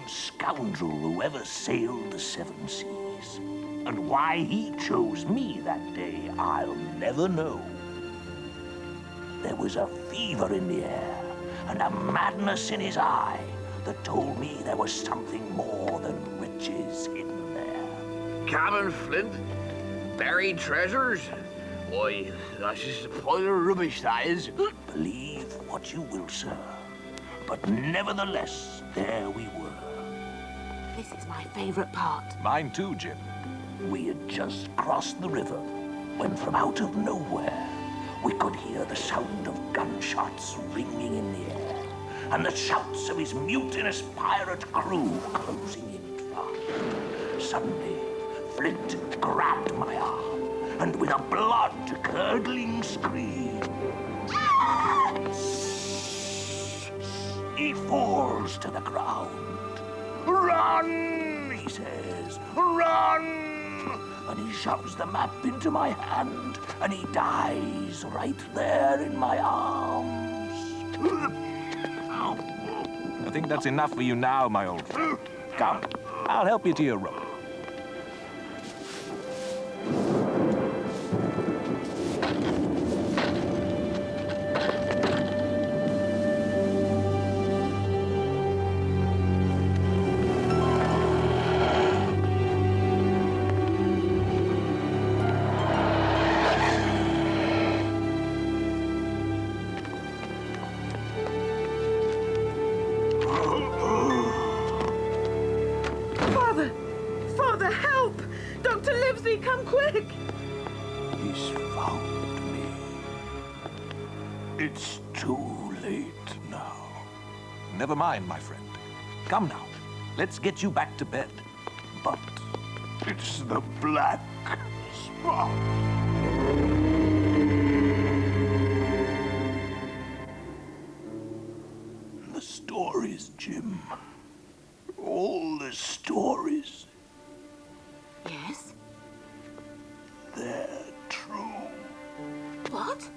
scoundrel who ever sailed the seven seas. And why he chose me that day, I'll never know. There was a fever in the air and a madness in his eye that told me there was something more than riches hidden there. Cabin flint? Buried treasures? Why, that's just a pile of rubbish, that is. Believe what you will, sir. But nevertheless, there we were. This is my favorite part. Mine too, Jim. We had just crossed the river when from out of nowhere we could hear the sound of gunshots ringing in the air and the shouts of his mutinous pirate crew closing in fast. Suddenly, Flint grabbed my arm and with a blood-curdling scream, he falls to the ground. "Run!" he says. "Run!" And he shoves the map into my hand, and he dies right there in my arms. I think that's enough for you now, my old friend. Come, I'll help you to your rope. Father, help! Dr. Livesey, come quick! He's found me. It's too late now. Never mind, my friend. Come now, let's get you back to bed. But it's the black spot. The stories, Jim. All the stories. Yes? They're true. What?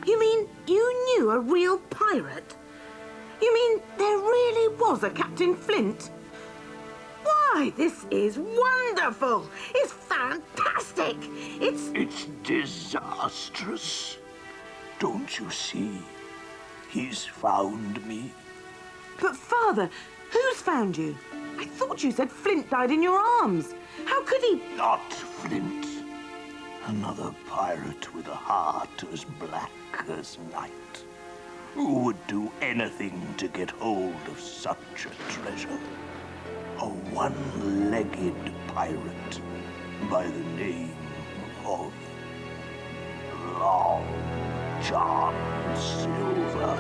You mean you knew a real pirate? You mean there really was a Captain Flint? Why, this is wonderful! It's fantastic! It's disastrous. Don't you see? He's found me. But, Father, who's found you? I thought you said Flint died in your arms. How could he... Not Flint. Another pirate with a heart as black as night. Who would do anything to get hold of such a treasure? A one-legged pirate by the name of Long John Silver.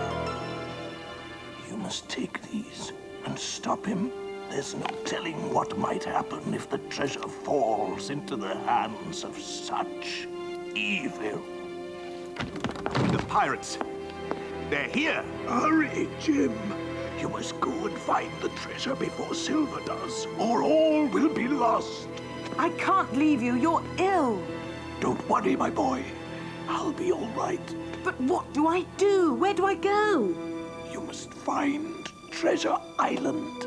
You must take these and stop him. There's no telling what might happen if the treasure falls into the hands of such evil. The pirates. They're here. Hurry, Jim. You must go and find the treasure before Silver does, or all will be lost. I can't leave you. You're ill. Don't worry, my boy. I'll be all right. But what do I do? Where do I go? You must find Treasure Island.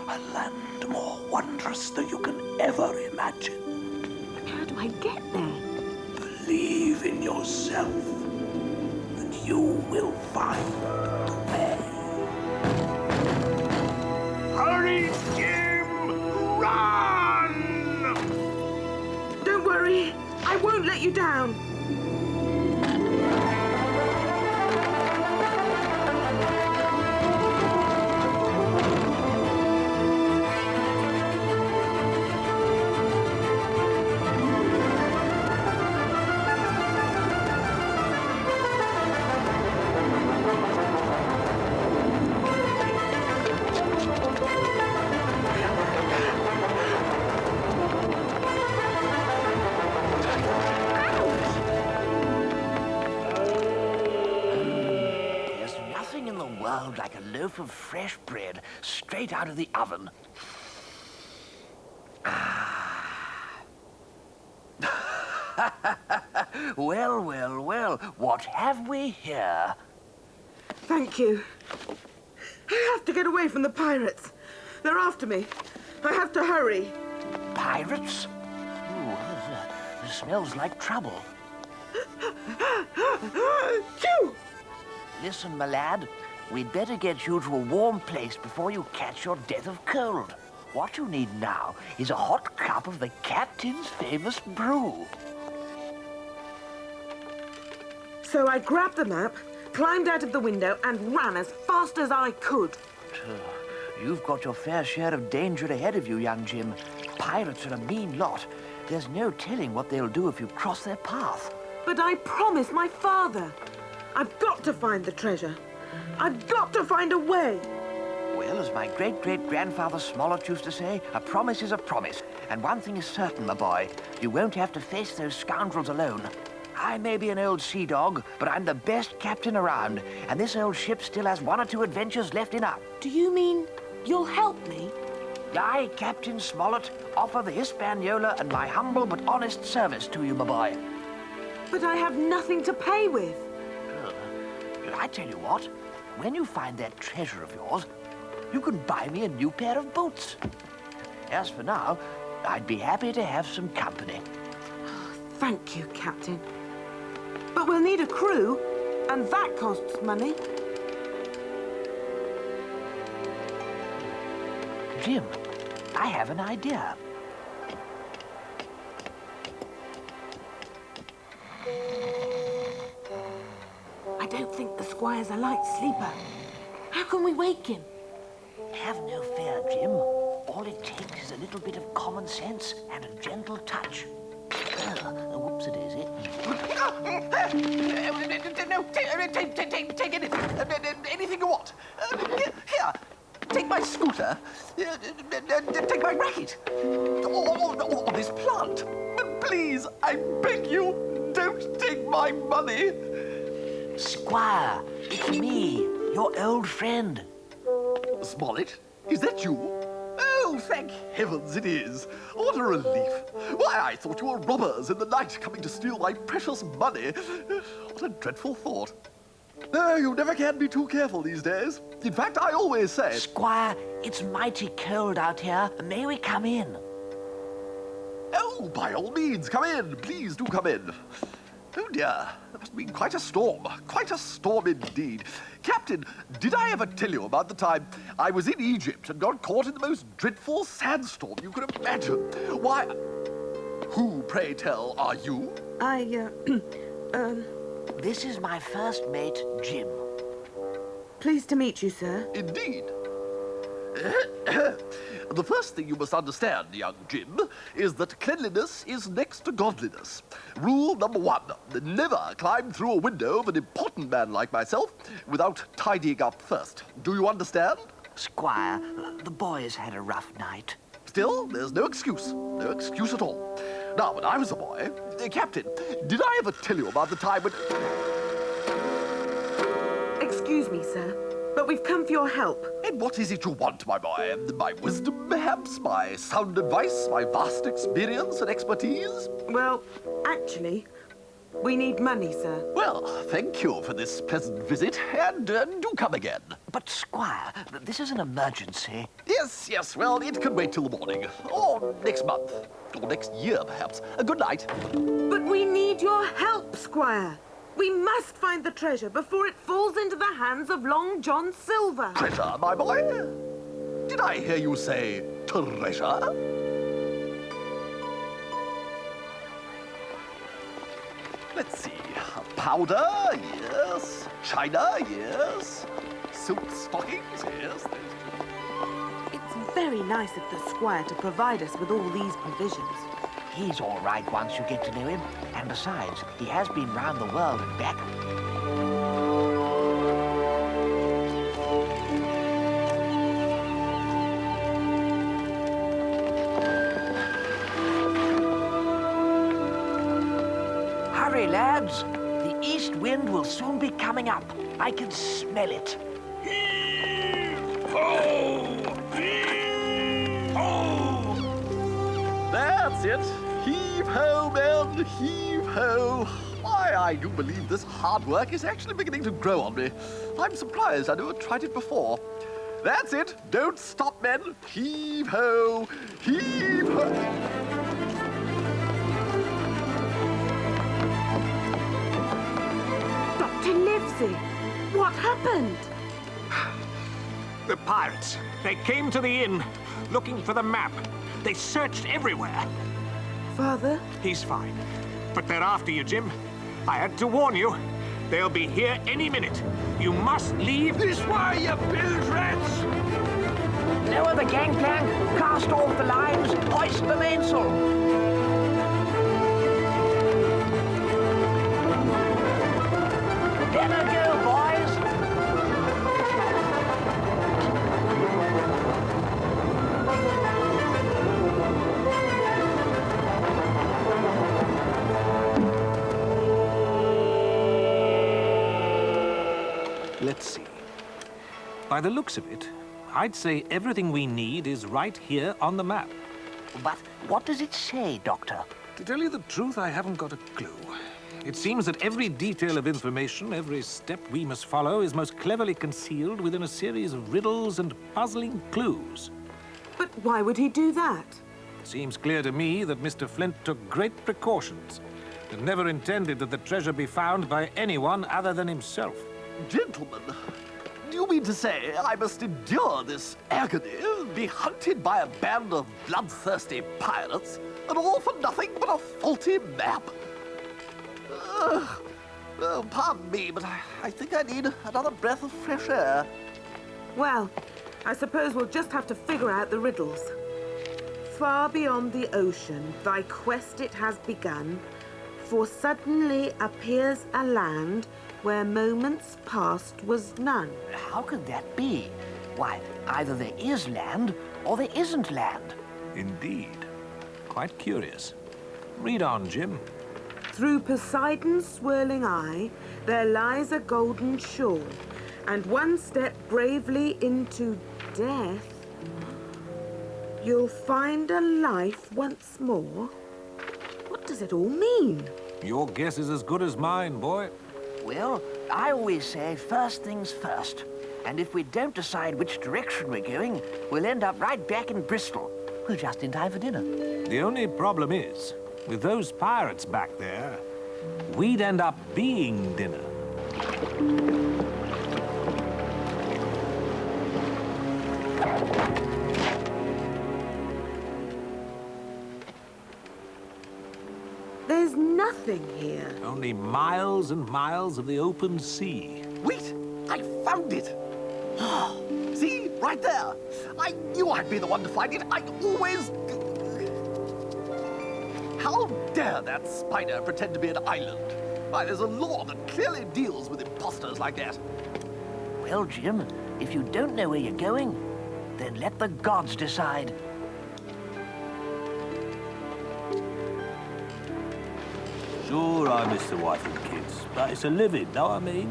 A land more wondrous than you can ever imagine. But how do I get there? Believe in yourself, and you will find the way. Hurry, Jim! Run! Don't worry. I won't let you down. Like a loaf of fresh bread straight out of the oven. Well, well, well, what have we here? Thank you. I have to get away from the pirates. They're after me. I have to hurry. Pirates? Ooh, this smells like trouble. Phew! Listen, my lad, we'd better get you to a warm place before you catch your death of cold. What you need now is a hot cup of the captain's famous brew. So I grabbed the map, climbed out of the window, and ran as fast as I could. You've got your fair share of danger ahead of you, young Jim. Pirates are a mean lot. There's no telling what they'll do if you cross their path. But I promised my father. I've got to find the treasure. I've got to find a way. Well, as my great-great-grandfather Smollett used to say, a promise is a promise. And one thing is certain, my boy, you won't have to face those scoundrels alone. I may be an old sea dog, but I'm the best captain around, and this old ship still has 1 or 2 adventures left in her. Do you mean you'll help me? I, Captain Smollett, offer the Hispaniola and my humble but honest service to you, my boy. But I have nothing to pay with. I tell you what, when you find that treasure of yours, you can buy me a new pair of boots. As for now, I'd be happy to have some company. Thank you, Captain. But we'll need a crew, and that costs money. Jim, I have an idea. I don't think the squire's a light sleeper. How can we wake him? Have no fear, Jim. All it takes is a little bit of common sense and a gentle touch. Whoops-a-daisy. No, take anything you want. Here, take my scooter. Take my racket. Or this plant. But please, I beg you, don't take my money. Squire, it's me, your old friend. Smollett, is that you? Oh, thank heavens it is. What a relief. Why, I thought you were robbers in the night coming to steal my precious money. What a dreadful thought. No, you never can be too careful these days. In fact, I always say... Squire, it's mighty cold out here. May we come in? Oh, by all means, come in. Please do come in. Oh, dear. There must have been quite a storm. Quite a storm indeed. Captain, did I ever tell you about the time I was in Egypt and got caught in the most dreadful sandstorm you could imagine? Why... Who, pray tell, are you? This is my first mate, Jim. Pleased to meet you, sir. Indeed. The first thing you must understand, young Jim, is that cleanliness is next to godliness. Rule number 1, never climb through a window of an important man like myself without tidying up first. Do you understand? Squire, the boys had a rough night. Still, there's no excuse. No excuse at all. Now, when I was a boy... Captain, did I ever tell you about the time when... Excuse me, sir, but we've come for your help. And what is it you want, my boy? My wisdom, perhaps? My sound advice? My vast experience and expertise? Well, actually, we need money, sir. Well, thank you for this pleasant visit, and do come again. But, Squire, this is an emergency. Yes, well, it can wait till the morning. Or next month. Or next year, perhaps. Good night. But we need your help, Squire. We must find the treasure before it falls into the hands of Long John Silver. Treasure, my boy? Did I hear you say treasure? Let's see. Powder, yes. China, yes. Silk stockings, yes. It's very nice of the Squire to provide us with all these provisions. He's all right once you get to know him. And besides, he has been round the world and back. Hurry, lads. The east wind will soon be coming up. I can smell it. That's it. Heave ho, men, heave ho. Why, I do believe this hard work is actually beginning to grow on me. I'm surprised I never tried it before. That's it. Don't stop, men. Heave-ho! Heave-ho! Dr. Livesey, what happened? The pirates. They came to the inn, looking for the map. They searched everywhere. Father? He's fine. But they're after you, Jim. I had to warn you. They'll be here any minute. You must leave this way, you bilge rats! Lower the gangplank, cast off the lines, hoist the mainsail. Dinner go, boys. Let's see. By the looks of it, I'd say everything we need is right here on the map. But what does it say, Doctor? To tell you the truth, I haven't got a clue. It seems that every detail of information, every step we must follow, is most cleverly concealed within a series of riddles and puzzling clues. But why would he do that? It seems clear to me that Mr. Flint took great precautions and never intended that the treasure be found by anyone other than himself. Gentlemen, do you mean to say I must endure this agony, be hunted by a band of bloodthirsty pirates, and all for nothing but a faulty map? Oh, pardon me, but I think I need another breath of fresh air. Well, I suppose we'll just have to figure out the riddles. Far beyond the ocean, thy quest it has begun, for suddenly appears a land where moments past was none. How could that be? Why, either there is land or there isn't land. Indeed. Quite curious. Read on, Jim. Through Poseidon's swirling eye, there lies a golden shore, and one step bravely into death, you'll find a life once more. What does it all mean? Your guess is as good as mine, boy. Well, I always say first things first. And if we don't decide which direction we're going, we'll end up right back in Bristol. We're just in time for dinner. The only problem is, with those pirates back there, we'd end up being dinner. There's nothing here. Only miles and miles of the open sea. Wait, I found it. See, right there. I knew I'd be the one to find it. I always... How dare that spider pretend to be an island? Why, there's a law that clearly deals with imposters like that. Well, Jim, if you don't know where you're going, then let the gods decide. Sure, I miss the wife and kids, but it's a living, know what I mean?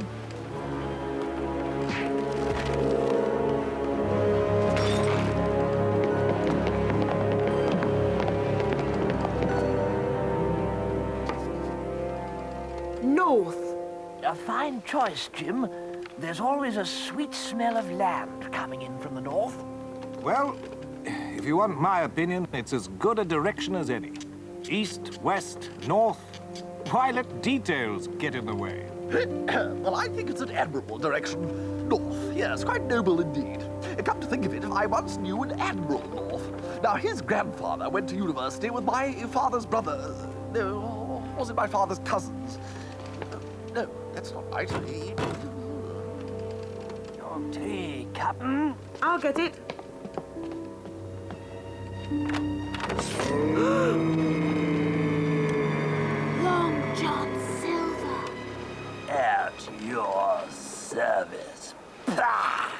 North. A fine choice, Jim. There's always a sweet smell of land coming in from the north. Well, if you want my opinion, it's as good a direction as any. East, west, north. Why let details get in the way? Well, I think it's an admirable direction. North, yes, quite noble indeed. Come to think of it, I once knew an Admiral North. Now, his grandfather went to university with my father's brother. No, was it my father's cousins? No, that's not right. Your tea, Captain. I'll get it. Long John Silver. At your service. Pah!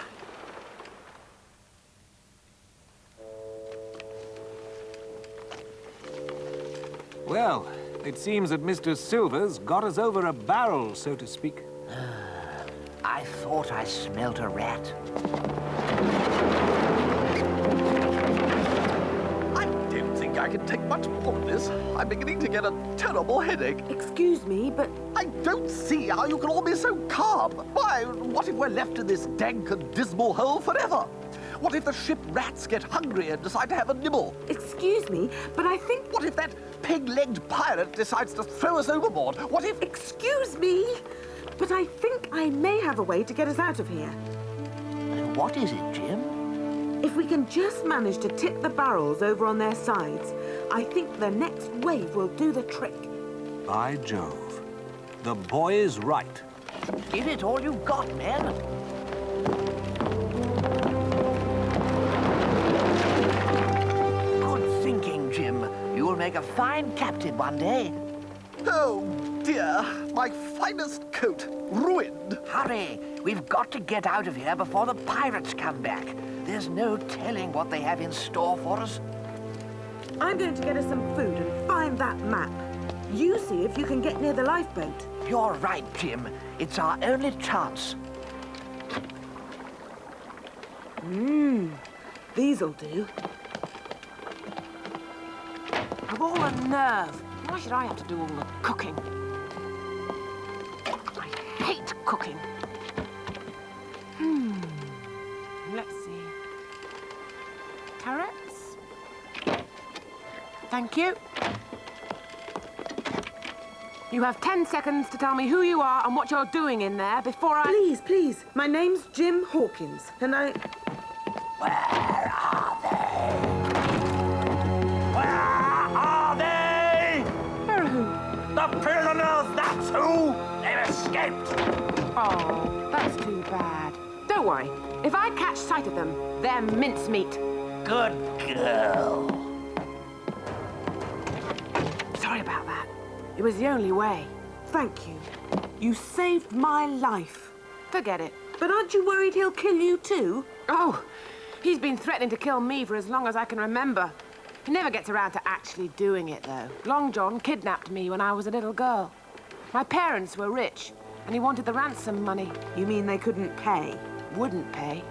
Well, it seems that Mr. Silver's got us over a barrel, so to speak. I thought I smelt a rat. I don't think I can take much more of this. I'm beginning to get a terrible headache. Excuse me, but I don't see how you can all be so calm. Why, what if we're left in this dank and dismal hole forever? What if the ship rats get hungry and decide to have a nibble? Excuse me, but I think... What if that peg-legged pirate decides to throw us overboard? What if... Excuse me, but I think I may have a way to get us out of here. What is it, Jim? If we can just manage to tip the barrels over on their sides, I think the next wave will do the trick. By Jove. The boy is right. Give it all you've got, man. Good thinking, Jim. You'll make a fine captain one day. Oh, dear. My finest coat. Ruined. Hurry! We've got to get out of here before the pirates come back. There's no telling what they have in store for us. I'm going to get us some food and find that map. You see if you can get near the lifeboat. You're right, Jim. It's our only chance. These'll do. Of all the nerve! Why should I have to do all the cooking? I hate cooking. Let's see. Carrots? Thank you. You have 10 seconds to tell me who you are and what you're doing in there before I... Please, please. My name's Jim Hawkins, and I... Where are they? Where are they? Where are who? The prisoners, that's who! They've escaped! Oh, that's too bad. Don't worry. If I catch sight of them, they're mincemeat. Good girl. Sorry about that. It was the only way. Thank you. You saved my life. Forget it. But aren't you worried he'll kill you too? Oh, he's been threatening to kill me for as long as I can remember. He never gets around to actually doing it, though. Long John kidnapped me when I was a little girl. My parents were rich, and he wanted the ransom money. You mean they couldn't pay? Wouldn't pay.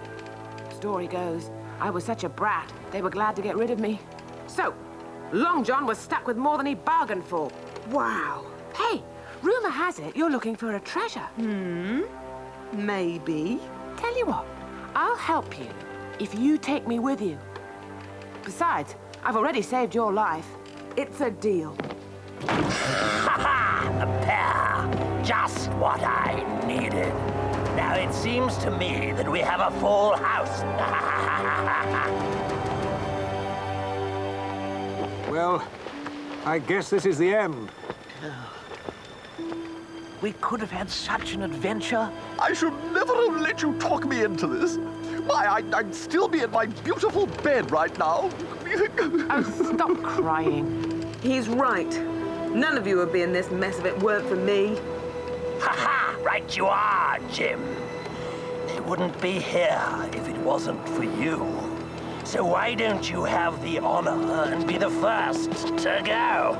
Story goes, I was such a brat, they were glad to get rid of me. So, Long John was stuck with more than he bargained for. Wow. Hey, rumour has it you're looking for a treasure. Maybe. Tell you what, I'll help you if you take me with you. Besides, I've already saved your life. It's a deal. Ha-ha! A pair! Just what I needed. Now it seems to me that we have a full house. Well, I guess this is the end. We could have had such an adventure. I should never have let you talk me into this. Why, I'd still be in my beautiful bed right now. Oh, stop crying. He's right. None of you would be in this mess if it weren't for me. Ha-ha! Right you are, Jim. They wouldn't be here if it wasn't for you. So why don't you have the honor and be the first to go?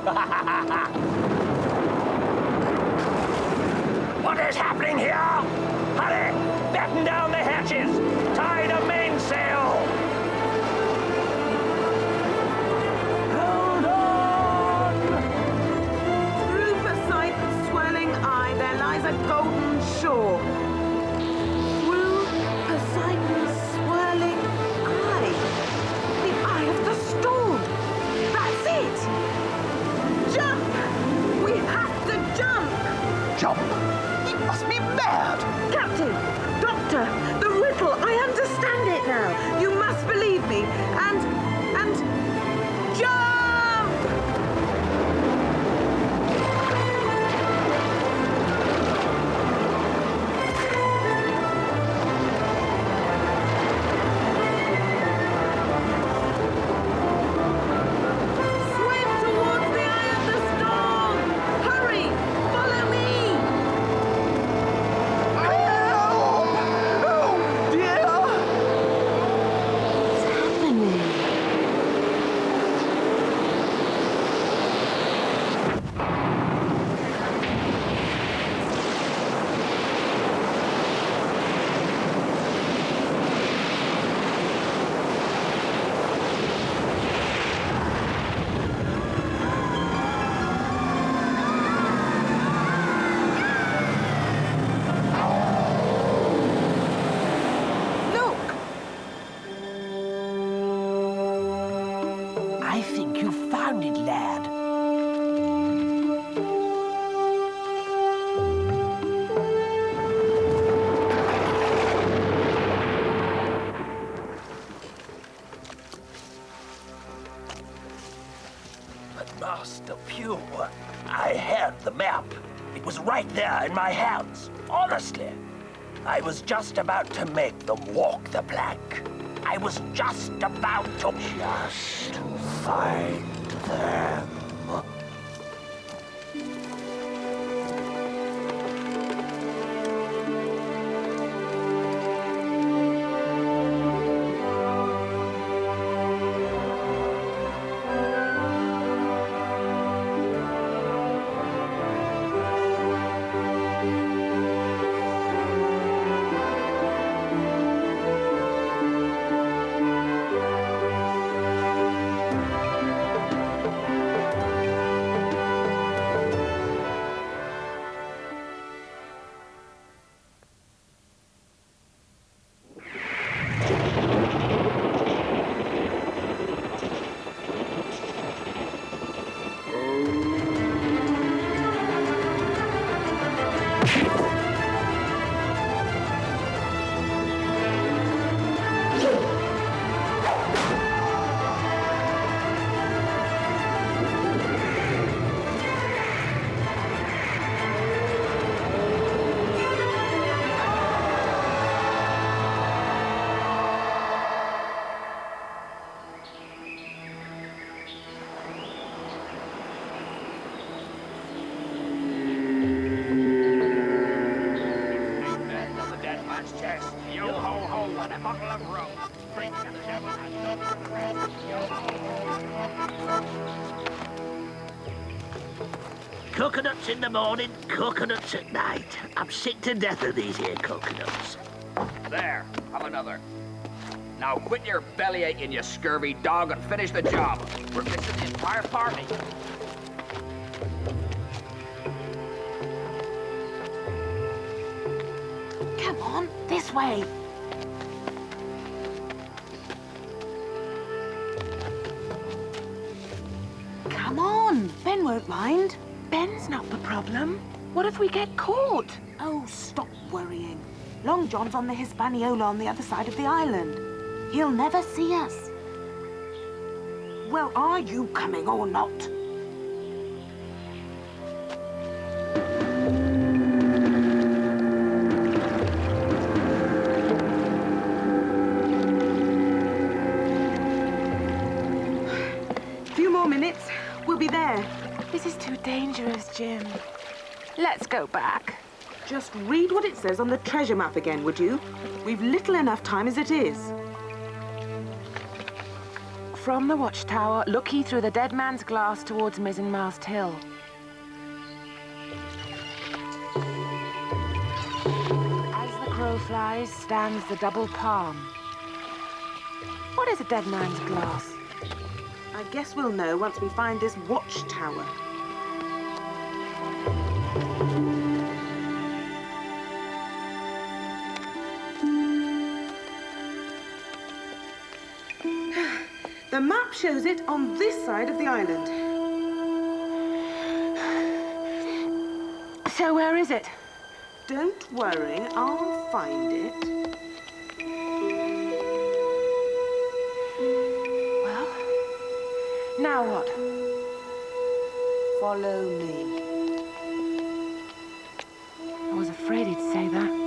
What is happening here? Hurry! Batten down the hatches! Tie the mainsail! Hold on! Through Poseidon's swirling eye, there lies a golden shore. Through Poseidon's swirling eye. The eye of the storm. That's it! Jump! We have to jump! Jump? He must be mad! Captain! Doctor! The riddle! I understand it now! You must believe me! And jump! Swim towards the eye of the storm! Hurry! Follow me! map. It was right there in my hands, honestly. I was just about to make them walk the plank. I was just about to... Just find them. Coconuts in the morning, coconuts at night. I'm sick to death of these here coconuts. There, have another. Now quit your belly aching, you scurvy dog, and finish the job. We're missing the entire party. Come on, this way. Come on, Ben won't mind. Ben's not the problem. What if we get caught? Oh, stop worrying. Long John's on the Hispaniola on the other side of the island. He'll never see us. Well, are you coming or not? Few more minutes. We'll be there. This is too dangerous, Jim. Let's go back. Just read what it says on the treasure map again, would you? We've little enough time as it is. From the Watchtower, look ye through the dead man's glass towards Mizzenmast Hill. As the crow flies stands the double palm. What is a dead man's glass? I guess we'll know once we find this Watchtower. The map shows it on this side of the island. So where is it? Don't worry, I'll find it. Well, now what? Follow me. I was afraid he'd say that.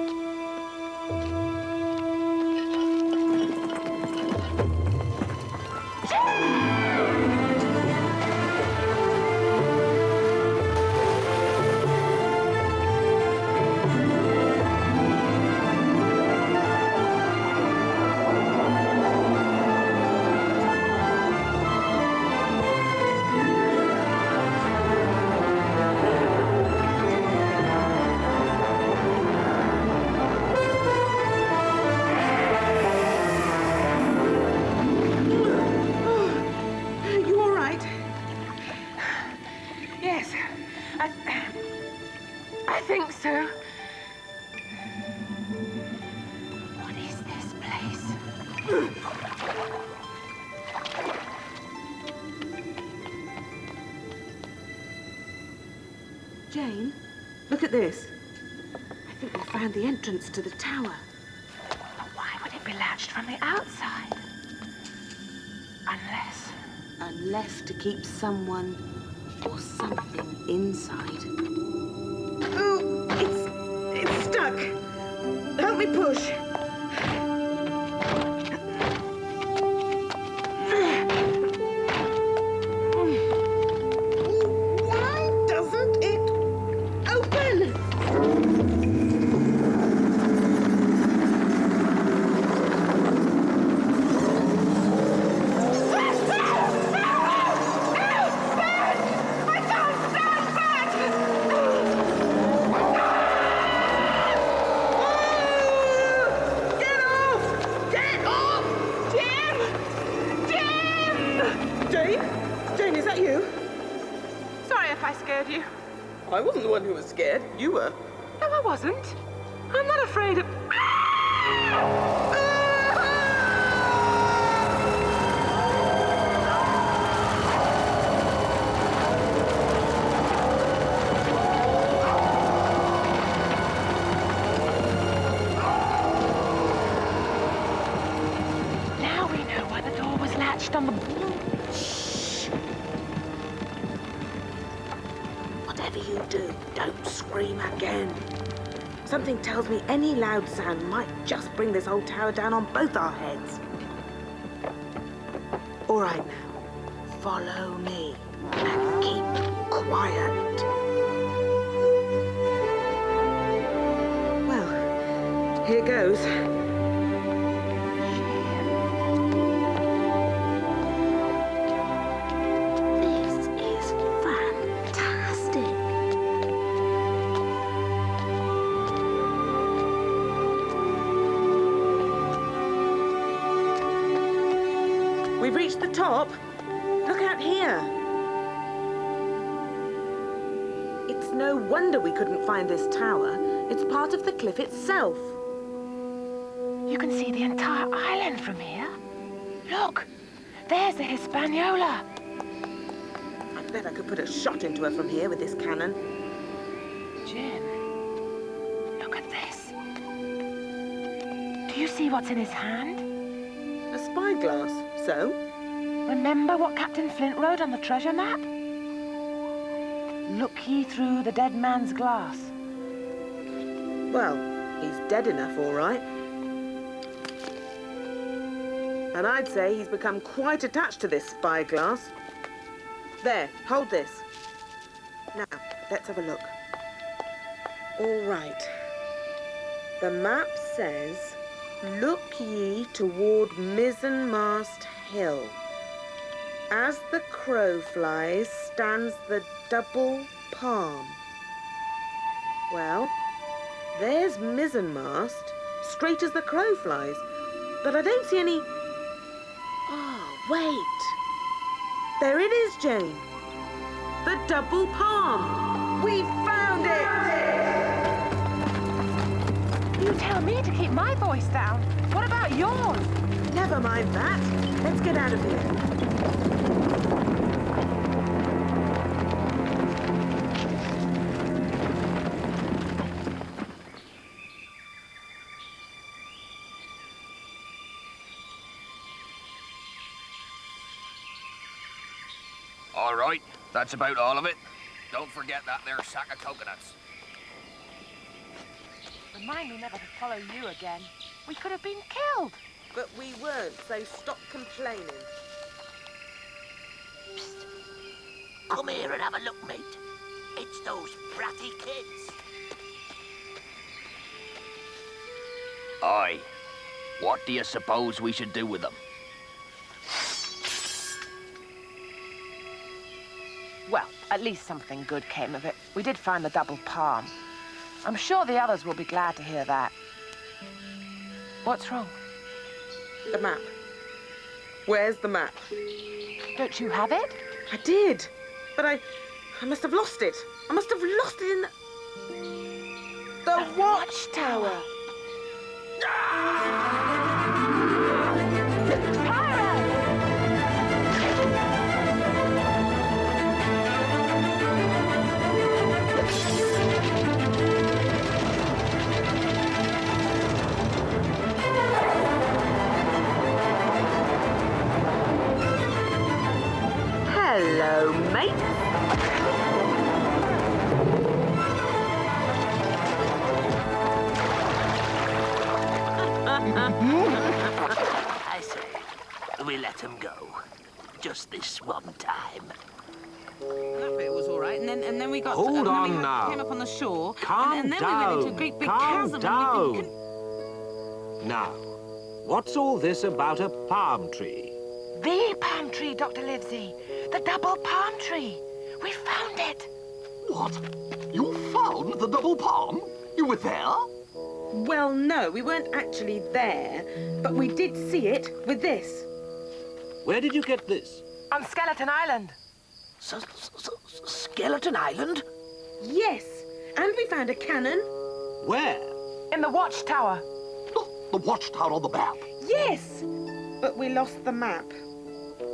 I think so. What is this place? Jane, look at this. I think we found the entrance to the tower. But why would it be latched from the outside? Unless to keep someone or something inside. stuck. Help me push. Why doesn't it open? You. I wasn't the one who was scared. You were. No, I wasn't. I'm not afraid of... Now we know why the door was latched on the... Whatever you do, don't scream again. Something tells me any loud sound might just bring this old tower down on both our heads. All right now, follow me and keep quiet. Well, here goes. We've reached the top. Look out here. It's no wonder we couldn't find this tower. It's part of the cliff itself. You can see the entire island from here. Look, there's the Hispaniola. I bet I could put a shot into her from here with this cannon. Jim, look at this. Do you see what's in his hand? A spyglass. So? Remember what Captain Flint wrote on the treasure map? Look ye through the dead man's glass. Well, he's dead enough, all right. And I'd say he's become quite attached to this spyglass. There, hold this. Now, let's have a look. All right. The map says, look ye toward Mizzenmast Hill. As the crow flies stands the double palm. Well, there's Mizzenmast, straight as the crow flies. But I don't see any... Oh, wait. There it is, Jane. The double palm. We found it! You tell me to keep my voice down. What about yours? Never mind that. Let's get out of here. All right, that's about all of it. Don't forget that there sack of coconuts. Remind me never to follow you again. We could have been killed. But we weren't, so stop complaining. Psst. Come here and have a look, mate. It's those bratty kids. Aye. What do you suppose we should do with them? Well, at least something good came of it. We did find the double palm. I'm sure the others will be glad to hear that. What's wrong? The map. Where's the map? Don't you have it? I did, but I must have lost it. I must have lost it in the Watchtower. Hello, mate. him go. Just this one time. That bit was all right, and then we got... Hold on we now. came up on the shore, Calm and then down. we went into a great big Calm chasm. down. And Now, what's all this about a palm tree? The palm tree, Dr. Livesey. The double palm tree. We found it. What? You found the double palm? You were there? Well, no, we weren't actually there, but we did see it with this. Where did you get this? On Skeleton Island. Skeleton Island? Yes, and we found a cannon. Where? In the Watchtower. The Watchtower on the map. Yes, but we lost the map.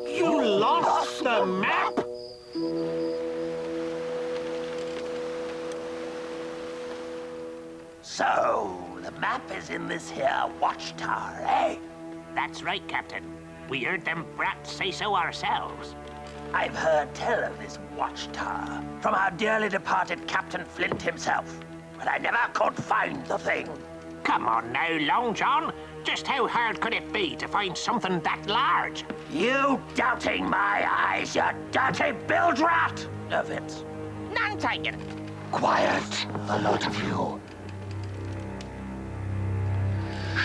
You lost the map? So, the map is in this here watchtower, eh? That's right, Captain. We heard them brats say so ourselves. I've heard tell of this watchtower from our dearly departed Captain Flint himself, but I never could find the thing. Come on now, Long John. Just how hard could it be to find something that large? You doubting my eyes, you dirty bilge rat! Of it. None taken. Quiet, a lot of you.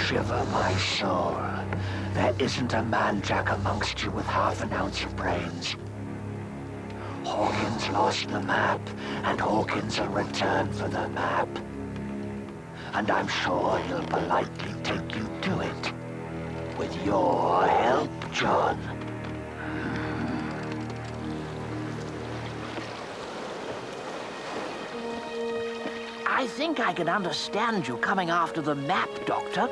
Shiver my soul. There isn't a man-jack amongst you with half an ounce of brains. Hawkins lost the map, and Hawkins will return for the map. And I'm sure he'll politely take you to it. With your help, John. I think I can understand you coming after the map, Doctor.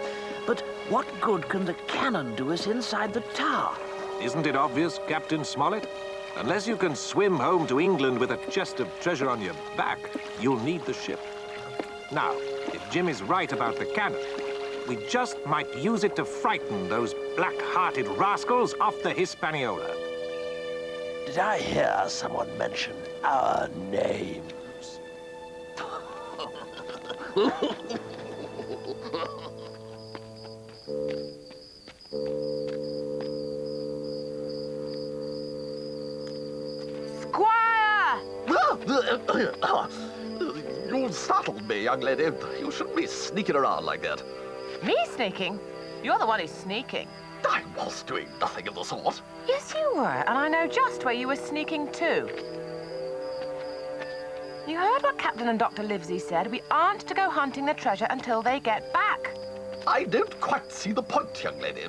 But what good can the cannon do us inside the tower? Isn't it obvious, Captain Smollett? Unless you can swim home to England with a chest of treasure on your back, you'll need the ship. Now, if Jim is right about the cannon, we just might use it to frighten those black-hearted rascals off the Hispaniola. Did I hear someone mention our names? Squire! You startled me, young lady. You shouldn't be sneaking around like that. Me sneaking? You're the one who's sneaking. I was doing nothing of the sort. Yes, you were, and I know just where you were sneaking to. You heard what Captain and Dr. Livesey said. We aren't to go hunting the treasure until they get back. I don't quite see the point, young lady.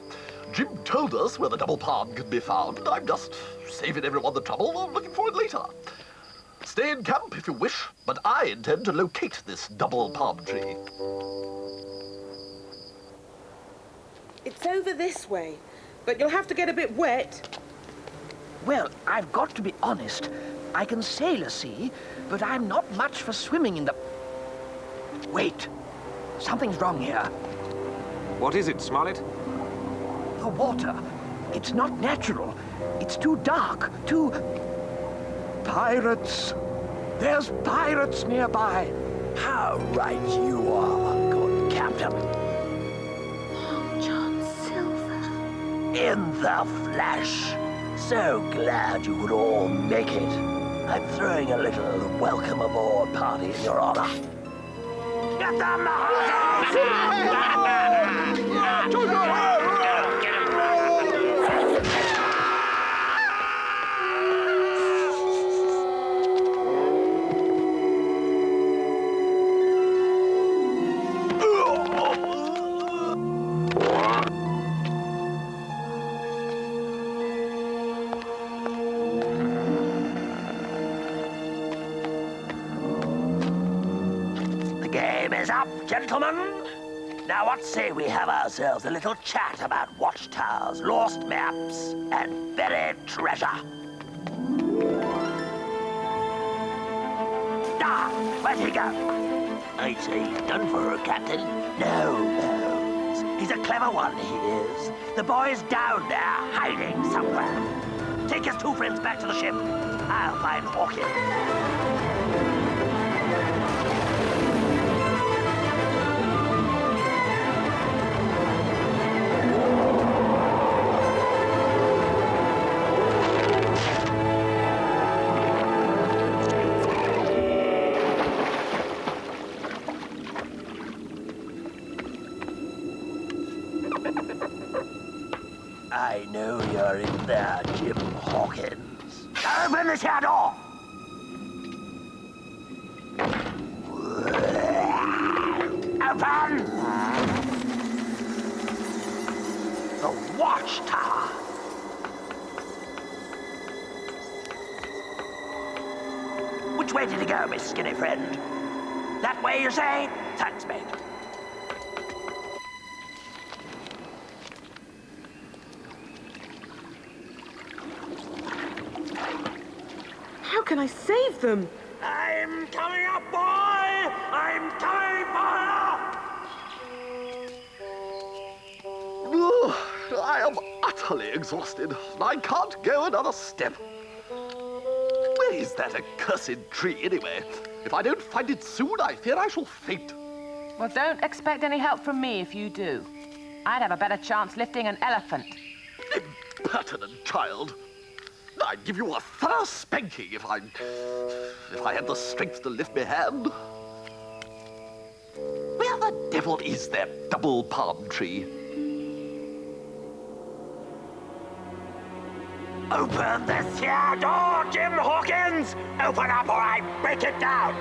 Jim told us where the double palm can be found. I'm just saving everyone the trouble of looking for it later. Stay in camp if you wish, but I intend to locate this double palm tree. It's over this way, but you'll have to get a bit wet. Well, I've got to be honest. I can sail a sea, but I'm not much for swimming in the... Wait. Something's wrong here. What is it, Smollett? The water. It's not natural. It's too dark, too... Pirates. There's pirates nearby. How right you are, good Captain. Long John Silver. In the flesh. So glad you could all make it. I'm throwing a little welcome aboard party in your honor. Get them up, gentlemen. Now, what say we have ourselves a little chat about watchtowers, lost maps, and buried treasure? Ah, where'd he go? I'd say he's done for her, Captain. No. He's a clever one, he is. The boy's down there, hiding somewhere. Take his two friends back to the ship. I'll find Hawkins. I know you're in there, Jim Hawkins. Open this here door! Open! The Watchtower. Which way did he go, Miss Skinny Friend? That way, you say? Thanks, mate. How can I save them? I'm coming up, boy! I'm coming for you! I am utterly exhausted. I can't go another step. Where is that accursed tree, anyway? If I don't find it soon, I fear I shall faint. Well, don't expect any help from me if you do. I'd have a better chance lifting an elephant. Impertinent child. I'd give you a thorough spanking if I had the strength to lift my hand. Where the devil is that double palm tree? Open this here door, Jim Hawkins! Open up or I break it down!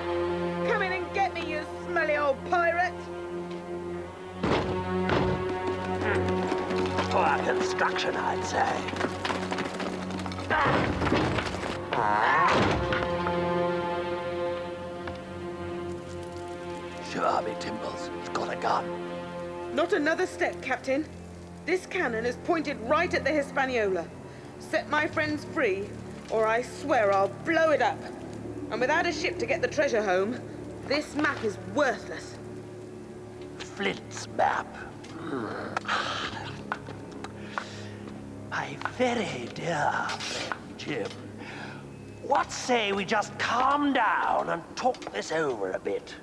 Come in and get me, you smelly old pirate! Poor construction, I'd say. Sure, me Timbers, he's got a gun. Not another step, Captain. This cannon is pointed right at the Hispaniola. Set my friends free, or I swear I'll blow it up. And without a ship to get the treasure home, this map is worthless. Flint's map. My very dear friend Jim, what say we just calm down and talk this over a bit?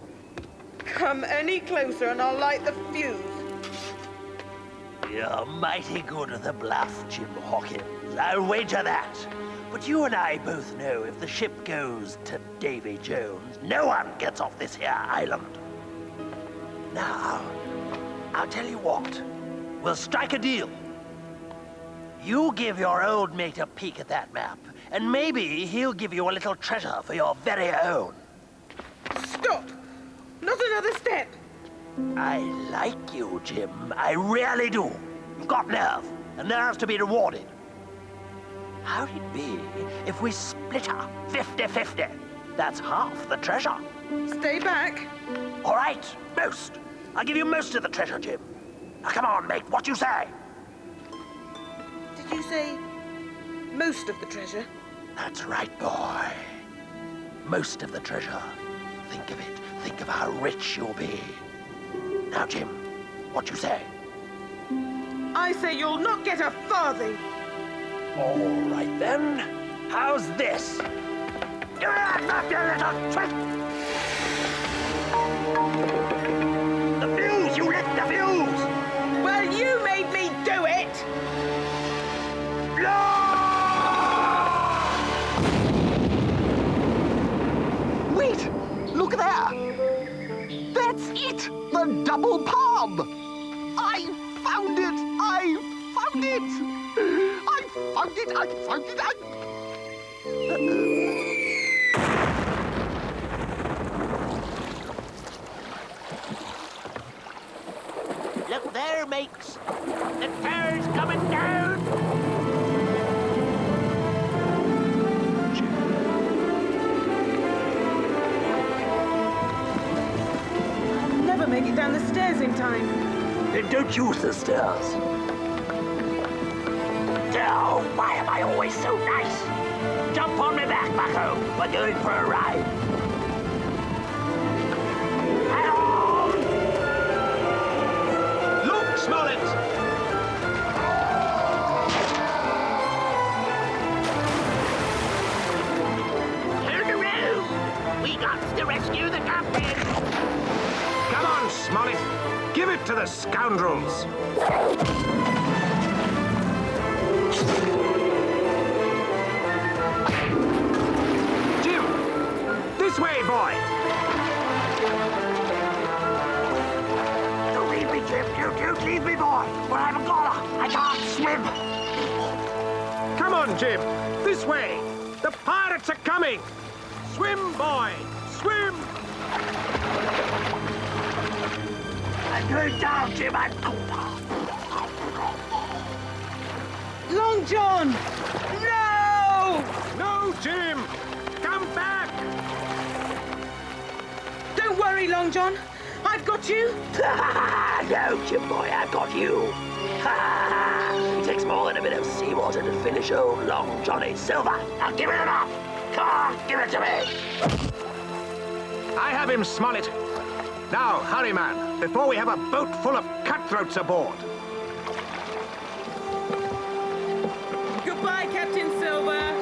Come any closer and I'll light the fuse. You're mighty good at the bluff, Jim Hawkins. I'll wager that. But you and I both know if the ship goes to Davy Jones, no one gets off this here island. Now, I'll tell you what. We'll strike a deal. You give your old mate a peek at that map, and maybe he'll give you a little treasure for your very own. Stop! Not another step! I like you, Jim. I really do. You've got nerve, and nerve's to be rewarded. How'd it be if we split her 50-50? That's half the treasure. Stay back. All right, most. I'll give you most of the treasure, Jim. Now, come on, mate, what you say? Did you say most of the treasure? That's right, boy. Most of the treasure. Think of it. Think of how rich you'll be. Now, Jim, what you say? I say you'll not get a farthing. All right, then. How's this? Give me that, you little trick! The fuse! You lit the fuse! Well, you made me do it! No! Wait! Look there! That's it! The double palm! I found it! I found it! I found it! I found it! Look there, mates! The tower's coming down! I'll never make it down the stairs in time. Then don't use the stairs. Oh, why am I always so nice? Jump on my back, bucko. We're going for a ride. Hello! Look, Smollett! Turn around! We got to rescue the captain! Come on, Smollett! Give it to the scoundrels! Jim! This way, boy! Don't leave me, Jim. Don't leave me, boy. Or I'm a goner. I can't swim. Come on, Jim. This way. The pirates are coming. Swim, boy. Swim. I'm going down, Jim. Long John! No! No, Jim. Come back. Don't worry, Long John. I've got you. No, Jim boy, I've got you. It takes more than a bit of seawater to finish old Long Johnny Silver. Now give it up. Come on, give it to me. I have him, Smollett. Now, hurry, man, before we have a boat full of cutthroats aboard. Goodbye, Captain Silver.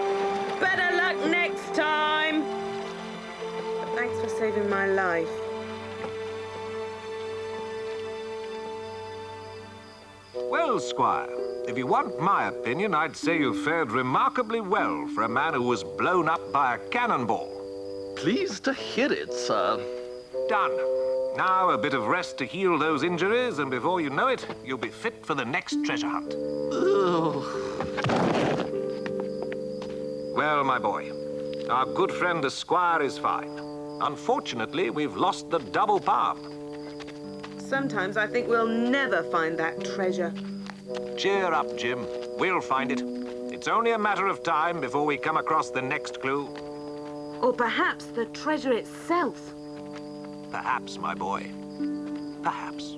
Better luck next time. But thanks for saving my life. Well, Squire, if you want my opinion, I'd say you fared remarkably well for a man who was blown up by a cannonball. Pleased to hear it, sir. Done. Now a bit of rest to heal those injuries, and before you know it, you'll be fit for the next treasure hunt. Well, my boy, our good friend the Squire is fine. Unfortunately, we've lost the double palm. Sometimes I think we'll never find that treasure. Cheer up, Jim. We'll find it. It's only a matter of time before we come across the next clue. Or perhaps the treasure itself. Perhaps, my boy. Perhaps.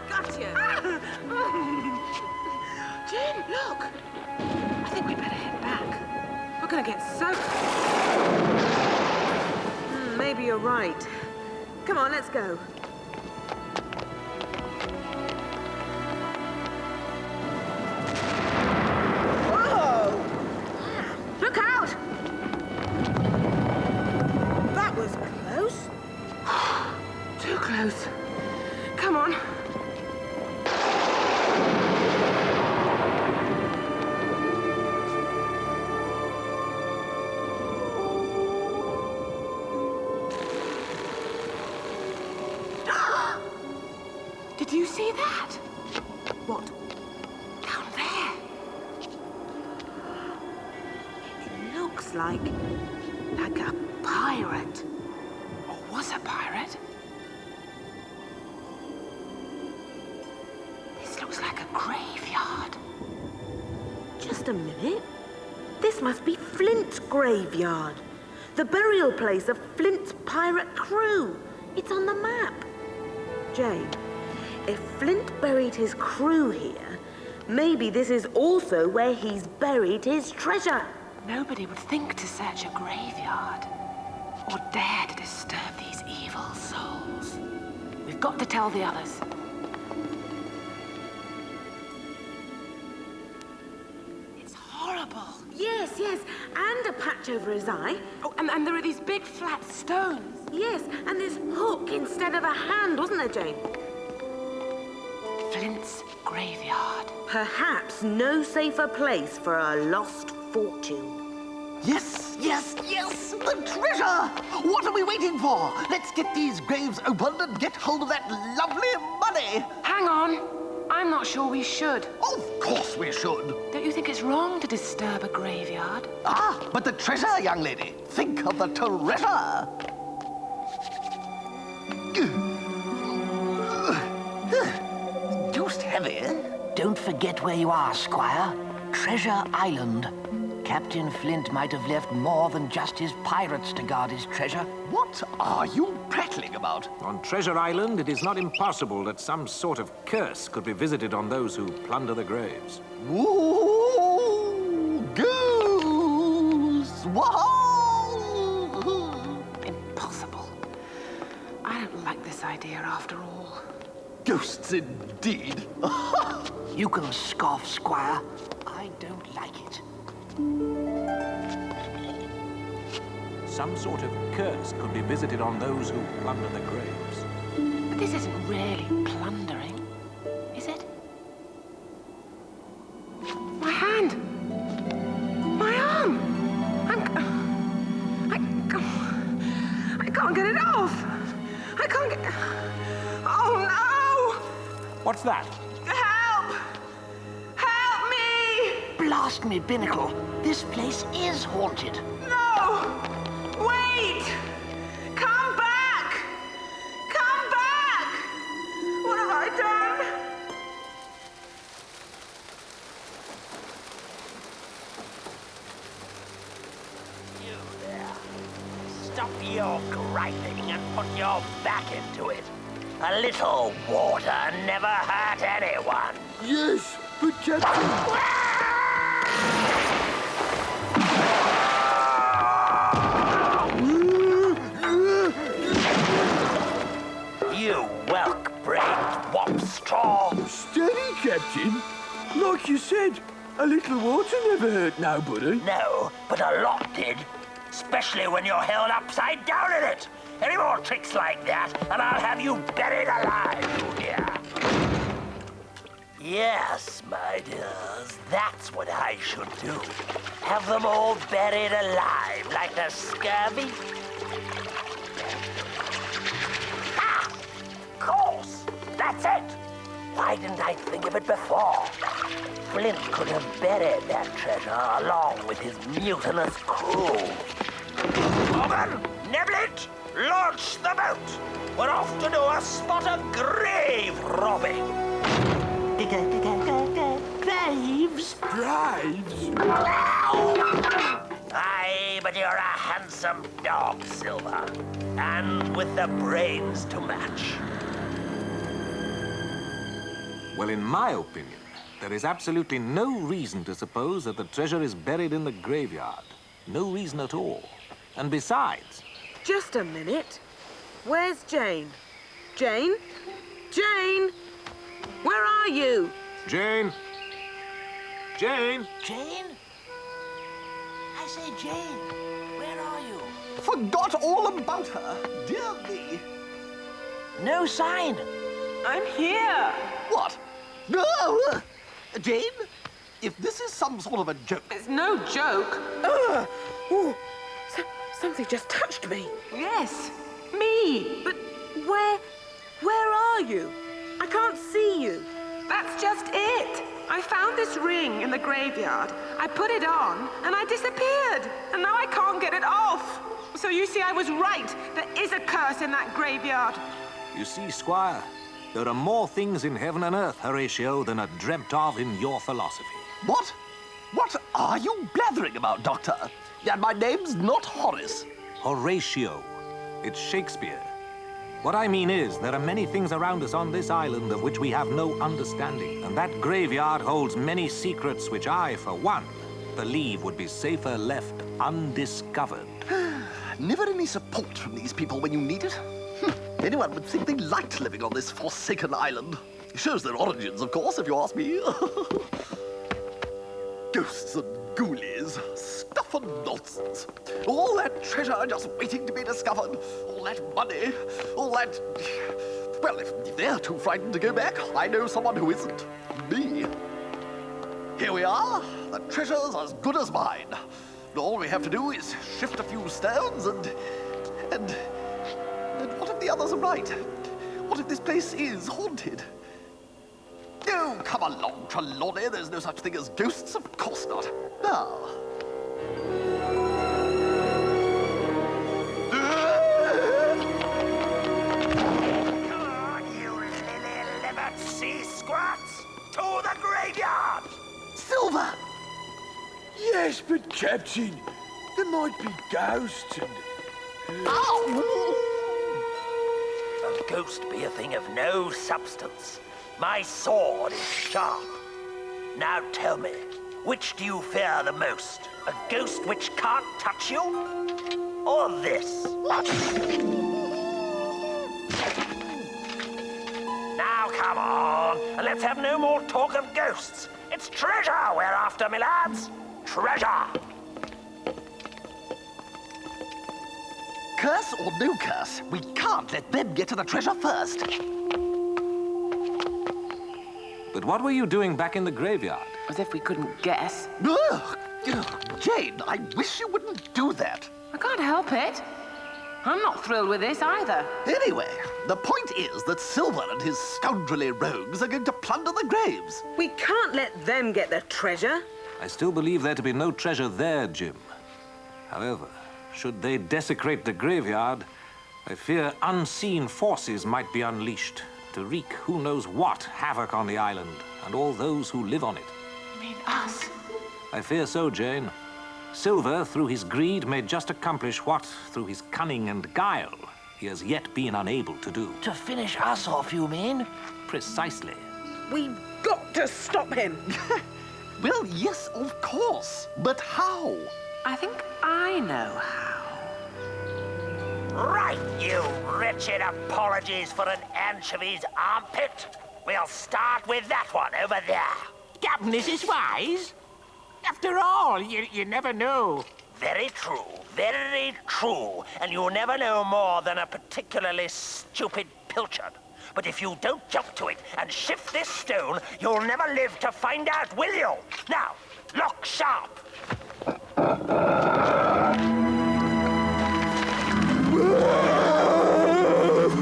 Gotcha! Jim, look! I think we better head back. We're gonna get soaked. Maybe you're right. Come on, let's go. Whoa! Look out! That was close. Too close. Come on. Did you see that? What? Down there? It looks like a pirate. Or was a pirate? This looks like a graveyard. Just a minute. This must be Flint's graveyard. The burial place of Flint's pirate crew. It's on the map. Jane, if Flint buried his crew here, maybe this is also where he's buried his treasure. Nobody would think to search a graveyard or dare to disturb these evil souls. We've got to tell the others. It's horrible. Yes, and a patch over his eye. Oh, and there are these big flat stones. Yes, and this hook instead of a hand, wasn't there, Jane? Flint's graveyard. Perhaps no safer place for a lost fortune. Yes, yes, yes! The treasure! What are we waiting for? Let's get these graves opened and get hold of that lovely money! Hang on. I'm not sure we should. Of course we should! Don't you think it's wrong to disturb a graveyard? Ah, but the treasure, young lady! Think of the treasure! Deuced heavy. Don't forget where you are, Squire. Treasure Island. Captain Flint might have left more than just his pirates to guard his treasure. What are you prattling about? On Treasure Island, it is not impossible that some sort of curse could be visited on those who plunder the graves. Woo! Goose! Whoa! Impossible. I don't like this idea after all. Ghosts indeed. You can scoff, Squire. I don't like it. Some sort of curse could be visited on those who plunder the graves. But this isn't really plundering, is it? My hand! My arm! I can't get it off! I can't get... Oh, no! What's that? Help! Help me! Blast me, Binnacle. This place is haunted. No! Wait! Come back! Come back! What have I done? You there. Stop your griping and put your back into it. A little water never hurt anyone. Yes, but Captain... You whelk-brained wop-straw. Steady, Captain. Like you said, a little water never hurt nobody. No, but a lot did. Especially when you're held upside down in it. Any more tricks like that, and I'll have you buried alive, you hear? Yes, my dears, that's what I should do. Have them all buried alive like the scurvy. Ah! Of course! That's it! Why didn't I think of it before? Flint could have buried that treasure along with his mutinous crew. Morgan, Neblet, launch the boat! We're off to do a spot of grave robbing. Graves? Graves? Aye, but you're a handsome dog, Silver. And with the brains to match. Well, in my opinion, there is absolutely no reason to suppose that the treasure is buried in the graveyard. No reason at all. And besides... Just a minute. Where's Jane? Jane? Jane? Where are you? Jane? Jane? Jane? I say, Jane, where are you? Forgot all about her. Dear me. No sign. I'm here. What? No! Jane, if this is some sort of a joke... It's no joke. Ooh, something just touched me. Yes, me. But where are you? I can't see you. That's just it. I found this ring in the graveyard. I put it on, and I disappeared. And now I can't get it off. So you see, I was right. There is a curse in that graveyard. You see, Squire, there are more things in heaven and earth, Horatio, than are dreamt of in your philosophy. What? What are you blathering about, Doctor? And my name's not Horace. Horatio. It's Shakespeare. What I mean is, there are many things around us on this island of which we have no understanding, and that graveyard holds many secrets which I, for one, believe would be safer left undiscovered. Never any support from these people when you need it. Anyone would think they liked living on this forsaken island. Shows their origins, of course, if you ask me. Ghosts and ghoulies, stuff and nonsense. All that treasure just waiting to be discovered. All that money, all that... Well, if they're too frightened to go back, I know someone who isn't. Me. Here we are. The treasure's as good as mine. All we have to do is shift a few stones and what if the others are right? What if this place is haunted? Oh, come along, Trelawney. There's no such thing as ghosts. Of course not. Now. Come on, you lily-livered sea squats! To the graveyard! Silver! Yes, but Captain, there might be ghosts and... A ghost be a thing of no substance. My sword is sharp. Now tell me, which do you fear the most? A ghost which can't touch you? Or this? Now come on, and let's have no more talk of ghosts. It's treasure we're after, me lads. Treasure! Curse or no curse, we can't let them get to the treasure first. But what were you doing back in the graveyard? As if we couldn't guess. Ugh. Jane, I wish you wouldn't do that. I can't help it. I'm not thrilled with this either. Anyway, the point is that Silver and his scoundrelly rogues are going to plunder the graves. We can't let them get the treasure. I still believe there to be no treasure there, Jim. However, should they desecrate the graveyard, I fear unseen forces might be unleashed to wreak who knows what havoc on the island and all those who live on it. You mean us? I fear so, Jane. Silver, through his greed, may just accomplish what, through his cunning and guile, he has yet been unable to do. To finish us off, you mean? Precisely. We've got to stop him. Well, yes, of course. But how? I think I know how. Right, you wretched apologies for an anchovy's armpit. We'll start with that one over there. Captain, this is wise. After all, you never know. Very true, very true. And you never know more than a particularly stupid pilchard. But if you don't jump to it and shift this stone, you'll never live to find out, will you? Now, look sharp.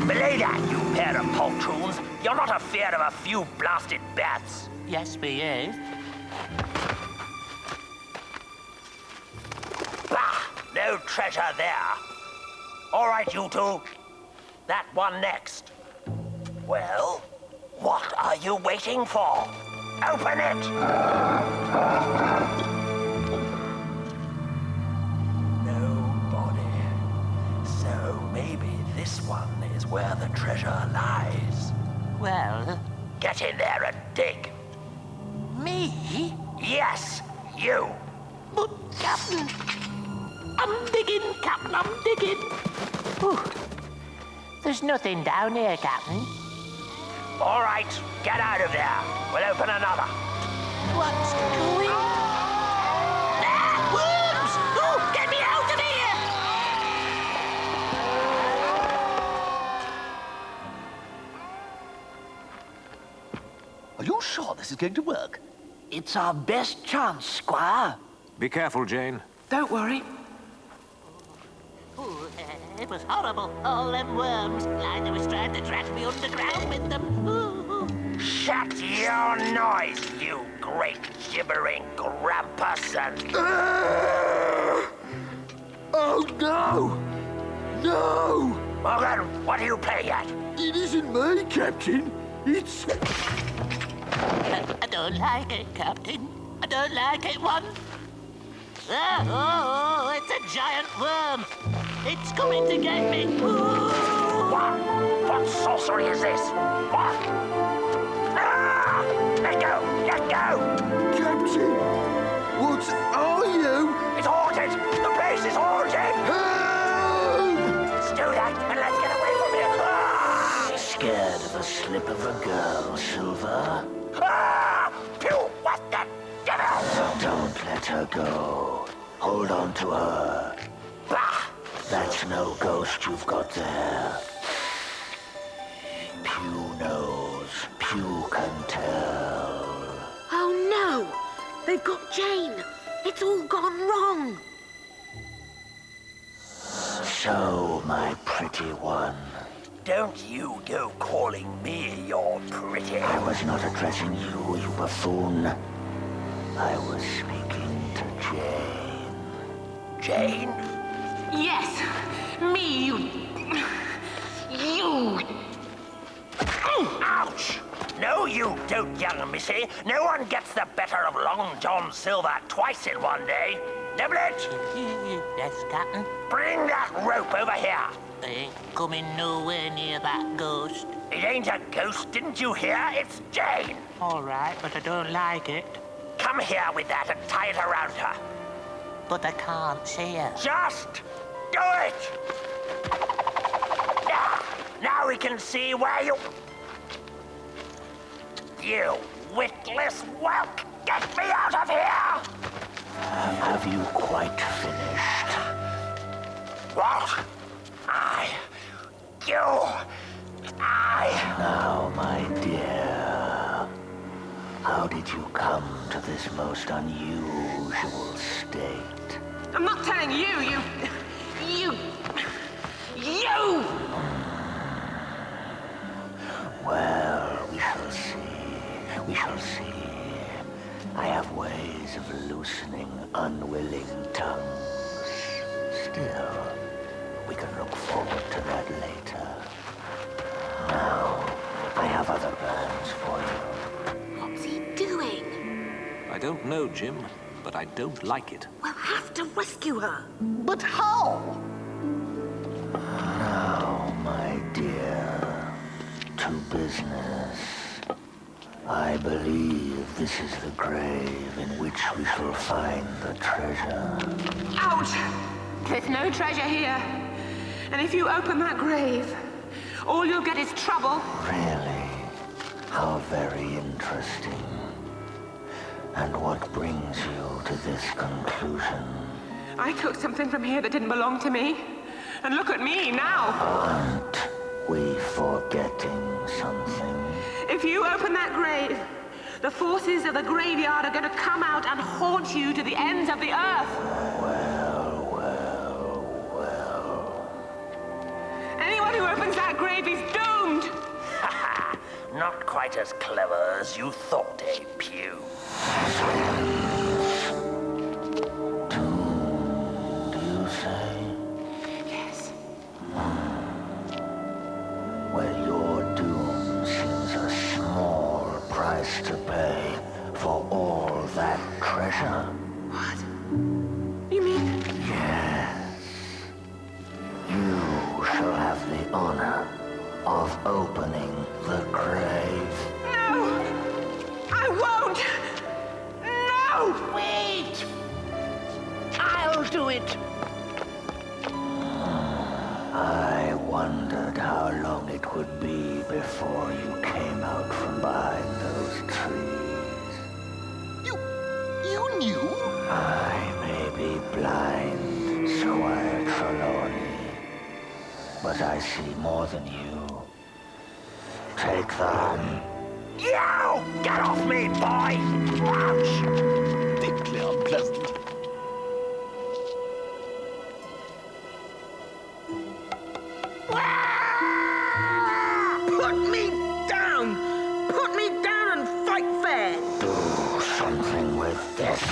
Belay that, you pair of poltroons. You're not afeard of a few blasted bats. Yes, we is. Bah! No treasure there. All right, you two. That one next. Well, what are you waiting for? Open it! Nobody. So maybe this one is where the treasure lies. Well, Get in there and dig. me? Yes, you. But, Captain, I'm digging, Captain, I'm digging. Whew. There's nothing down here, Captain. All right, get out of there. We'll open another. What's going on? Ah, worms! Oh, get me out of here! Are you sure this is going to work? It's our best chance, Squire. Be careful, Jane. Don't worry. Ooh, it was horrible. All them worms. Like they was trying to drag me underground with them. Ooh. Shut your noise, you great gibbering grampus and... Oh, no! No! Morgan, what are you playing at? It isn't me, Captain. It's... I don't like it, Captain. I don't like it one. Oh, it's a giant worm. It's coming to get me. Ooh. What? What sorcery is this? What? Ah! Let go! Let go! Captain! What are you? It's haunted! The place is haunted! Help! Let's do that and let's get away from here! Ah! Scared of a slip of a girl, Silver? Ah! Pew! What the devil? Don't let her go. Hold on to her. Bah! That's no ghost you've got there. Pew knows. Pew can tell. Oh, no! They've got Jane. It's all gone wrong. So, my pretty one. Don't you go calling me your pretty. I was not addressing you, you buffoon. I was speaking to Jane. Jane? Yes, me, you... Ouch! No, you don't, young missy. No one gets the better of Long John Silver twice in one day. Niblet! Yes, Captain? Bring that rope over here. I ain't coming nowhere near that ghost. It ain't a ghost, didn't you hear? It's Jane. All right, but I don't like it. Come here with that and tie it around her. But I can't see her. Just do it! Now we can see where you... You witless whelk! Get me out of here! Have you quite finished? What? Now, my dear, how did you come to this most unusual state? I'm not telling you, you... Well, we shall see. We shall see. I have ways of loosening unwilling tongues. Still, we can look forward to that later. Now, I have other plans for you. What's he doing? I don't know, Jim, but I don't like it. We'll have to rescue her. But how? Now, my dear, to business. I believe this is the grave in which we shall find the treasure. Ouch! There's no treasure here. And if you open that grave, all you'll get is trouble. Really? How very interesting. And what brings you to this conclusion? I took something from here that didn't belong to me. And look at me now. Aren't we forgetting something? If you open that grave, the forces of the graveyard are going to come out and haunt you to the ends of the earth. Well. Anyone who opens that grave is doomed. Not quite as clever as you thought, eh, Pew? Doomed, do you say? Yes. Well, your doom seems a small price to pay for all that treasure. What? You mean? Yes. You shall have the honor of opening the grave. No! I won't! No! Wait! I'll do it. I wondered how long it would be before you came out from behind those trees. You knew? I may be blind, Squire Trelawney, but I see more than you. Take them. You! Get off me, boy! Ouch! Deeply unpleasant. Put me down! Put me down and fight fair! Do something with this.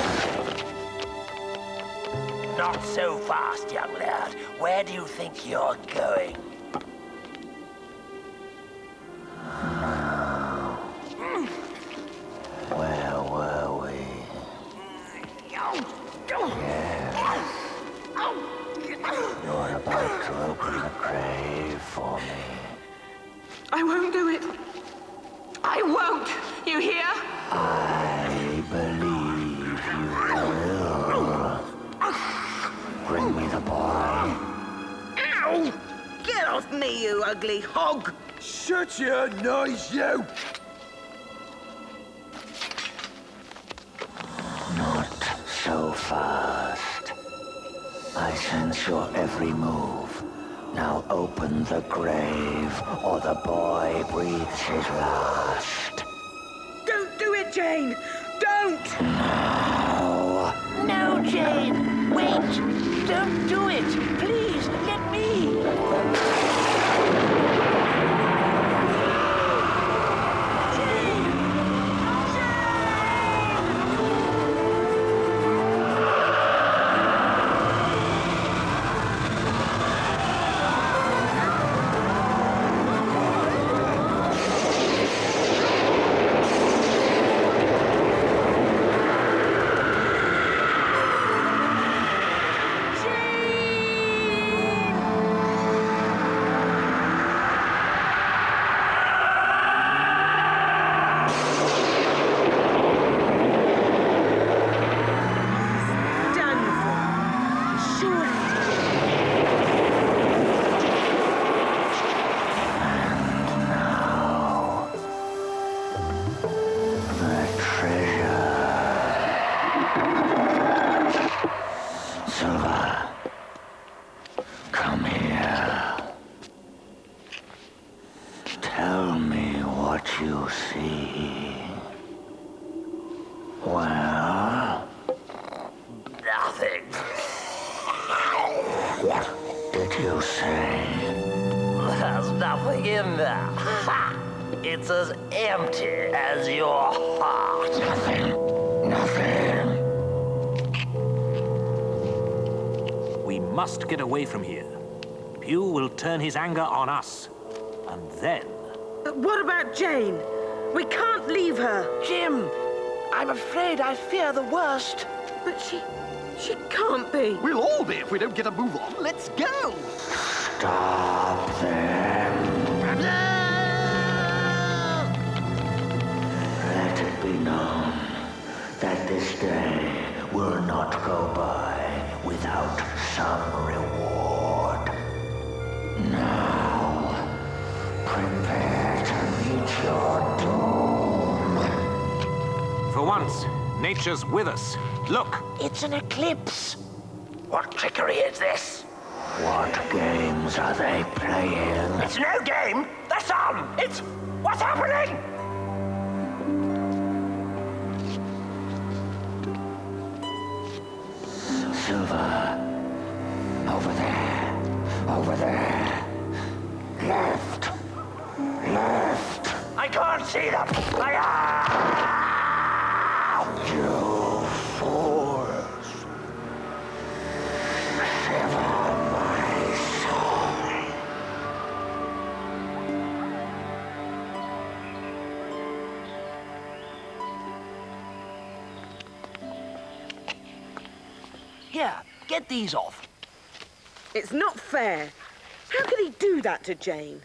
Not so fast, young lad. Where do you think you're going? Where were we? Yes. You're about to open the grave for me. I won't do it. I won't! You hear? I believe you will. Bring me the boy. Ow! Get off me, you ugly hog! Shut your noise, you! Not so fast. I sense your every move. Now open the grave, or the boy breathes his last. Don't do it, Jane! Don't! No. No, Jane! Wait! Don't do it! Please, let me Well, nothing. What did you say? There's nothing in there. Ha! It's as empty as your heart. Nothing. We must get away from here. Pew will turn his anger on us. And then... What about Jane? We can't leave her. Jim, I'm afraid I fear the worst. But she can't be. We'll all be if we don't get a move on. Let's go! Stop them. Let it be known that this day will not go by without some reward. Now, prepare to meet your doom. For once, nature's with us. Look! It's an eclipse. What trickery is this? What games are they playing? It's no game! The sun! It's... what's happening? Silver. Over there. Over there. Left. Left. I can't see them. You fools. Shiver my soul. Here, get these off. It's not fair. How could he do that to Jane?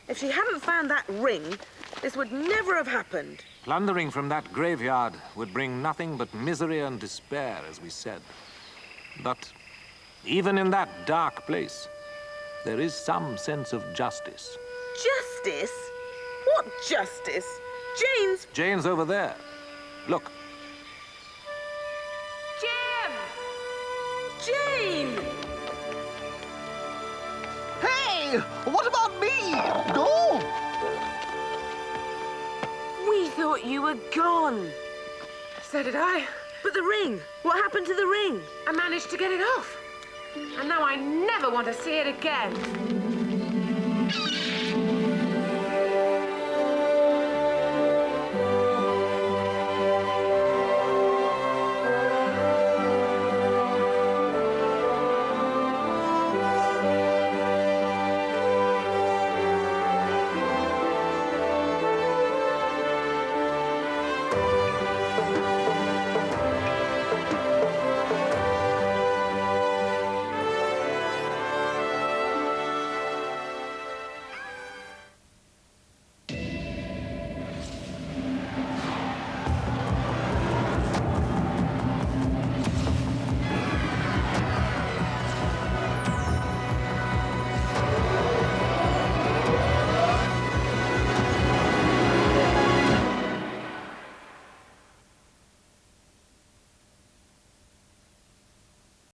If she hadn't found that ring, this would never have happened. Plundering from that graveyard would bring nothing but misery and despair, as we said. But even in that dark place, there is some sense of justice. Justice? What justice? Jane's over there. Look. Jane! Hey! What about me? No! We thought you were gone. So did I. But the ring? What happened to the ring? I managed to get it off. And now I never want to see it again.